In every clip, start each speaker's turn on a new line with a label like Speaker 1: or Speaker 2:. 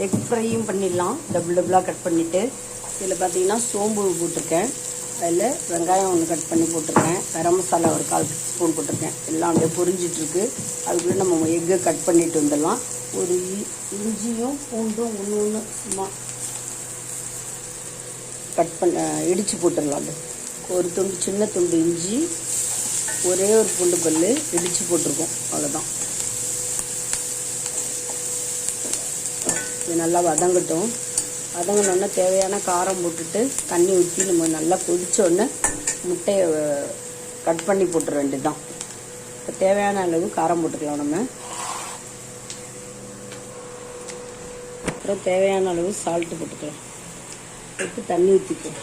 Speaker 1: Egg ஃப்ரையும் பண்ணிடலாம். Double டபுளாக cut பண்ணிவிட்டு இதில் பார்த்தீங்கன்னா சோம்பு போட்டிருக்கேன். அதில் வெங்காயம் ஒன்று கட் பண்ணி போட்டிருக்கேன். கரம் மசாலா ஒரு 1/4 ஸ்பூன் போட்டிருக்கேன். எல்லாம் அப்படியே பொரிஞ்சிட்ருக்கு. அதுக்குள்ளே நம்ம எக்கை கட் பண்ணிட்டு வந்துடலாம். ஒரு இஞ்சியும் பூண்டும் ஒன்று சும்மா கட் பண்ண இடித்து போட்டுடலாம். அது ஒரு துண்டு சின்ன துண்டு இஞ்சி, ஒரே ஒரு பூண்டு பல் இடித்து போட்டிருக்கோம். அவ்வளோதான். இது நல்லா வதங்கட்டும். வதங்கினோடனே தேவையான காரம் போட்டுட்டு தண்ணி ஊற்றி நம்ம நல்லா கொதித்தோடனே முட்டையை கட் பண்ணி போட்டுற வேண்டியதுதான். இப்போ தேவையான அளவு காரம் போட்டுக்கலாம். நம்ம அப்புறம் தேவையான அளவு சால்ட்டு போட்டுக்கலாம். போட்டு தண்ணி ஊற்றிப்போம்.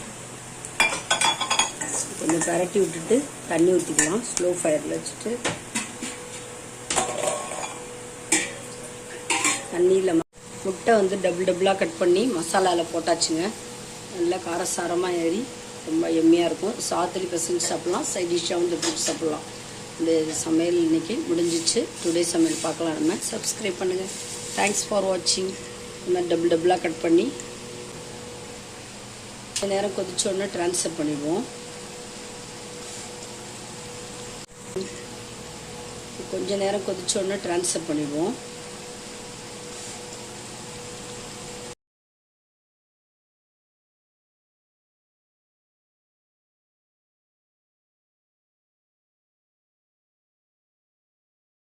Speaker 1: கொஞ்சம் பரட்டி விட்டுட்டு தண்ணி ஊற்றிக்கலாம். ஸ்லோ ஃபயரில் வச்சுட்டு தண்ணியில் முட்டை வந்து டபுளாக கட் பண்ணி மசாலாவில் போட்டாச்சுங்க. நல்லா காரசாரமாக ஏறி ரொம்ப எம்மியாக இருக்கும். சாத்துலி பசங்க சாப்பிட்லாம், சைட் டிஷ்ஷாக வந்து போட்டு சாப்பிட்லாம். இந்த சமையல் இன்றைக்கி முடிஞ்சிச்சு. டுடே சமையல் பார்க்கலாம். நம்ம சப்ஸ்கிரைப் பண்ணுங்கள். தேங்க்ஸ் ஃபார் வாட்சிங். இந்த மாதிரி டபுளாக கட் பண்ணி கொஞ்ச நேரம் கொதிச்சோடனே ட்ரான்ஸ்ஃபர் பண்ணிடுவோம். கொஞ்ச நேரம் கொதிச்சோடனே ட்ரான்ஸ்ஃபர் பண்ணிடுவோம்.